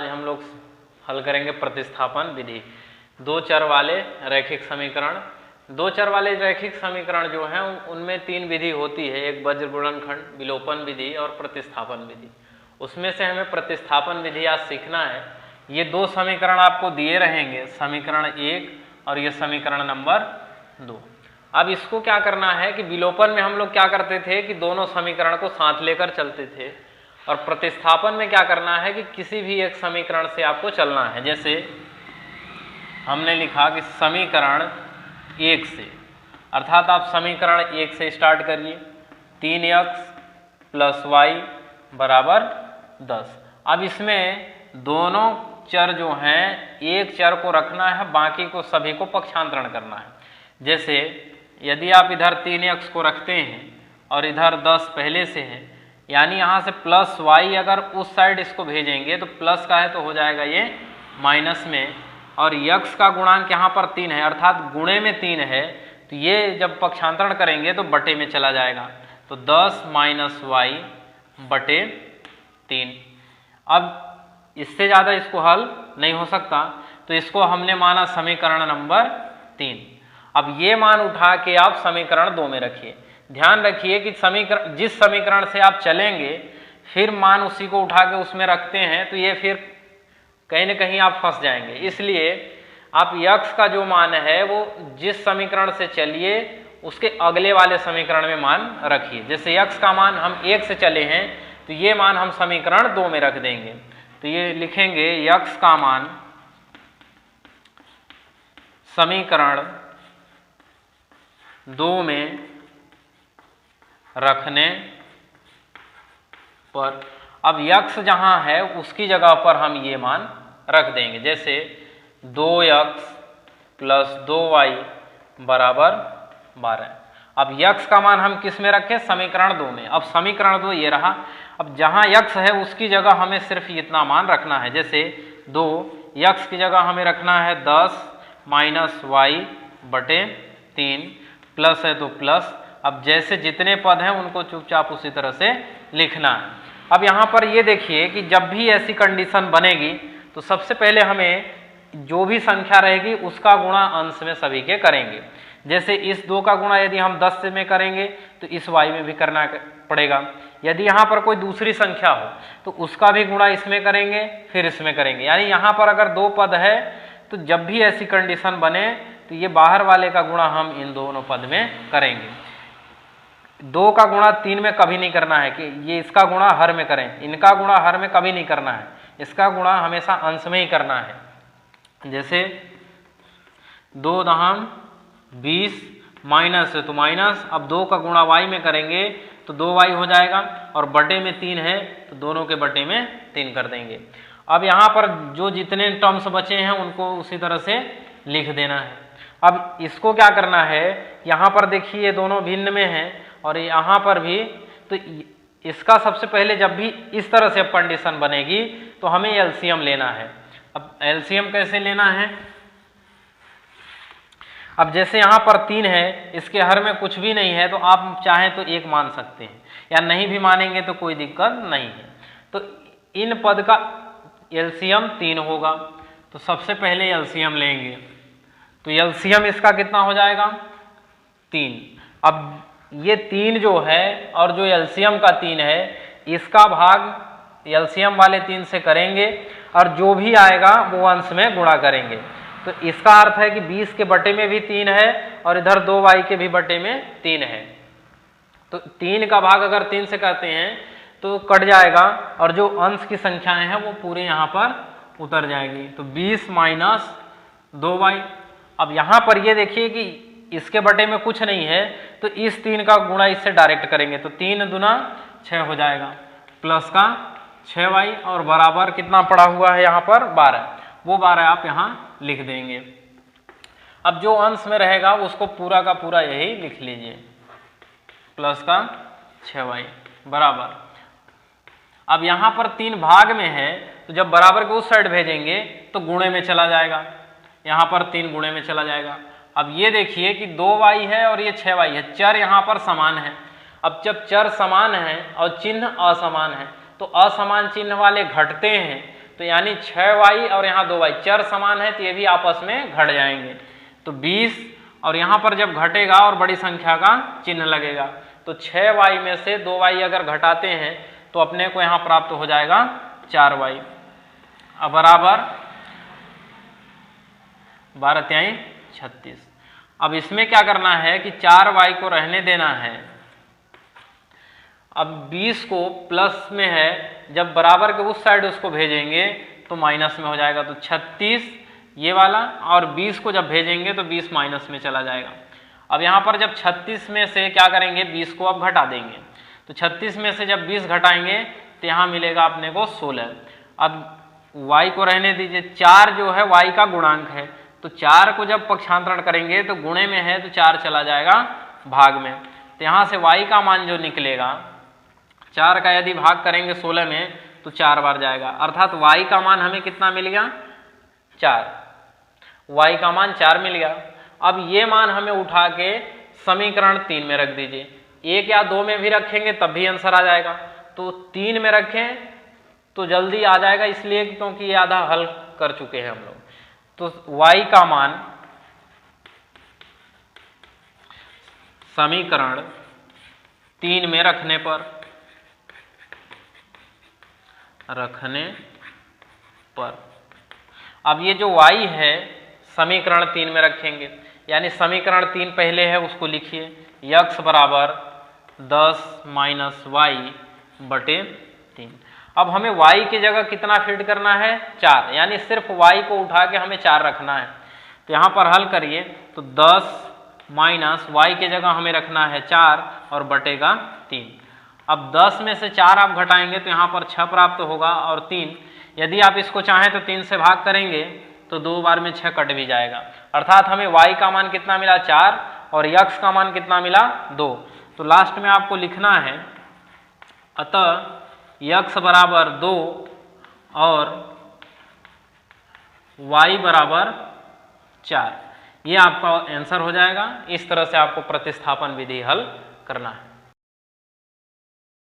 आज हम लोग हल करेंगे प्रतिस्थापन विधि। दो चर वाले रैखिक समीकरण। दो चर वाले रैखिक समीकरण जो हैं उनमें तीन विधि होती है, एक वज्र गुणनखंड, विलोपन विधि और प्रतिस्थापन विधि। उसमें से हमें प्रतिस्थापन विधि आज सीखना है। ये दो समीकरण आपको दिए रहेंगे, समीकरण 1 और ये समीकरण नंबर 2। अब इसको क्या करना है कि विलोपन में हम लोग क्या करते थे कि दोनों समीकरण को साथ लेकर चलते थे, और प्रतिस्थापन में क्या करना है कि किसी भी एक समीकरण से आपको चलना है। जैसे हमने लिखा कि समीकरण 1 से, अर्थात आप समीकरण 1 से स्टार्ट करिए, 3x + y बराबर 10। अब इसमें दोनों चर जो हैं, एक चर को रखना है, बाकी को सभी को पक्षांतरण करना है। जैसे यदि आप इधर 3x को रखते हैं और इधर 10 पहले से है, यानी यहाँ से +y अगर उस साइड इसको भेजेंगे तो प्लस का है तो हो जाएगा ये माइनस में, और x का गुणांक यहाँ पर 3 है, अर्थात गुणे में 3 है, तो ये जब पक्षांतरण करेंगे तो बटे में चला जाएगा, तो 10 - y बटे 3। अब इससे ज़्यादा इसको हल नहीं हो सकता, तो इसको हमने माना समीकरण नंबर 3। अब ये मान उठा के आप समीकरण 2 में रखिए। ध्यान रखिए कि समीकरण, जिस समीकरण से आप चलेंगे फिर मान उसी को उठा के उसमें रखते हैं तो ये फिर कहीं ना कहीं आप फंस जाएंगे। इसलिए आप x का जो मान है वो जिस समीकरण से चलिए उसके अगले वाले समीकरण में मान रखिए। जैसे x का मान हम 1 से चले हैं तो ये मान हम समीकरण 2 में रख देंगे, तो ये लिखेंगे x का मान समीकरण 2 में रखने पर, अब x जहां है उसकी जगह पर हम ये मान रख देंगे। जैसे 2x + 2y बराबर 12। अब x का मान हम किस में रखें? समीकरण 2 में। अब समीकरण 2 ये रहा। अब जहां x है उसकी जगह हमें सिर्फ इतना मान रखना है। जैसे 2x की जगह हमें रखना है 10 - y बटे 3, प्लस है तो प्लस। अब जैसे जितने पद हैं उनको चुपचाप उसी तरह से लिखना है। अब यहाँ पर ये देखिए कि जब भी ऐसी कंडीशन बनेगी तो सबसे पहले हमें जो भी संख्या रहेगी उसका गुणा अंश में सभी के करेंगे। जैसे इस 2 का गुणा यदि हम 10 में करेंगे तो इस y में भी करना पड़ेगा। यदि यहाँ पर कोई दूसरी संख्या हो तो उसका भी गुणा इसमें करेंगे, फिर इसमें करेंगे। यानी यहाँ पर अगर 2 पद है तो जब भी ऐसी कंडीशन बने तो ये बाहर वाले का गुणा हम इन दोनों पद में करेंगे। 2 का गुणा 3 में कभी नहीं करना है कि ये इसका गुणा हर में करें, इनका गुणा हर में कभी नहीं करना है, इसका गुणा हमेशा अंश में ही करना है। जैसे 2 दहम 20 माइनस है तो माइनस, अब 2 का गुणा y में करेंगे तो 2y हो जाएगा, और बटे में 3 है तो दोनों के बटे में 3 कर देंगे। अब यहाँ पर जो जितने टर्म्स बचे हैं उनको उसी तरह से लिख देना है। अब इसको क्या करना है, यहाँ पर देखिए ये दोनों भिन्न में हैं और यहाँ पर भी, तो इसका सबसे पहले जब भी इस तरह से अब कंडीशन बनेगी तो हमें एलसीएम लेना है। अब एलसीएम कैसे लेना है? अब जैसे यहाँ पर 3 है, इसके हर में कुछ भी नहीं है तो आप चाहें तो 1 मान सकते हैं, या नहीं भी मानेंगे तो कोई दिक्कत नहीं है। तो इन पद का एलसीएम 3 होगा, तो सबसे पहले एलसीएम लेंगे, तो एलसीएम इसका कितना हो जाएगा? 3। अब ये 3 जो है और जो एलसीएम का 3 है इसका भाग एलसीएम वाले 3 से करेंगे, और जो भी आएगा वो अंश में गुणा करेंगे। तो इसका अर्थ है कि 20 के बटे में भी 3 है और इधर 2y के भी बटे में 3 है। तो 3 का भाग अगर 3 से करते हैं तो कट जाएगा, और जो अंश की संख्याएं हैं वो पूरे यहाँ पर उतर जाएगी। तो 20 - 2y। अब यहाँ पर ये देखिए कि इसके बटे में कुछ नहीं है तो इस 3 का गुणा इससे डायरेक्ट करेंगे, तो 3 दूना 6 हो जाएगा, प्लस का 6y, और बराबर कितना पड़ा हुआ है यहाँ पर? 12। वो 12 आप यहाँ लिख देंगे। अब जो अंश में रहेगा उसको पूरा का पूरा यही लिख लीजिए, प्लस का 6y बराबर। अब यहाँ पर 3 भाग में है तो जब बराबर को उस साइड भेजेंगे तो गुणे में चला जाएगा, यहाँ पर 3 गुणे में चला जाएगा। अब ये देखिए कि 2y है और ये 6y है, चर यहाँ पर समान है। अब जब चर समान है और चिन्ह असमान है तो असमान चिन्ह वाले घटते हैं, तो यानी 6y और यहाँ 2y चर समान है तो ये भी आपस में घट जाएंगे। तो 20 और यहाँ पर जब घटेगा और बड़ी संख्या का चिन्ह लगेगा तो 6y में से 2y अगर घटाते हैं तो अपने को यहाँ प्राप्त हो जाएगा 4y। अब बराबर 12 तिहाई 36। अब इसमें क्या करना है कि 4y को रहने देना है। अब 20 को प्लस में है, जब बराबर के उस साइड उसको भेजेंगे तो माइनस में हो जाएगा। तो 36 ये वाला और 20 को जब भेजेंगे तो 20 माइनस में चला जाएगा। अब यहाँ पर जब 36 में से क्या करेंगे 20 को अब घटा देंगे तो 36 में से जब 20 घटाएंगे तो यहाँ मिलेगा अपने को 16। अब y को रहने दीजिए, 4 जो है y का गुणांक है तो 4 को जब पक्षांतरण करेंगे तो गुणे में है तो 4 चला जाएगा भाग में। तो यहाँ से y का मान जो निकलेगा 4 का यदि भाग करेंगे 16 में तो 4 बार जाएगा, अर्थात y का मान हमें कितना मिल गया 4, y का मान 4 मिल गया। अब ये मान हमें उठा के समीकरण 3 में रख दीजिए, 1 या 2 में भी रखेंगे तब भी आंसर आ जाएगा। तो 3 में रखें तो जल्दी आ जाएगा इसलिए क्योंकि ये आधा हल कर चुके हैं हम लोग। तो y का मान समीकरण 3 में रखने पर अब ये जो y है समीकरण 3 में रखेंगे, यानी समीकरण 3 पहले है उसको लिखिए, x बराबर 10 माइनस y बटे 3। अब हमें y की जगह कितना फिट करना है 4, यानी सिर्फ y को उठा के हमें 4 रखना है। तो यहाँ पर हल करिए तो 10 माइनस y की जगह हमें रखना है 4 और बटेगा 3। अब 10 में से 4 आप घटाएंगे तो यहाँ पर 6 प्राप्त होगा और 3, यदि आप इसको चाहें तो 3 से भाग करेंगे तो 2 बार में 6 कट भी जाएगा, अर्थात हमें y का मान कितना मिला 4 और x का मान कितना मिला 2। तो लास्ट में आपको लिखना है अतः x बराबर 2 और y बराबर 4, ये आपका आंसर हो जाएगा। इस तरह से आपको प्रतिस्थापन विधि हल करना है।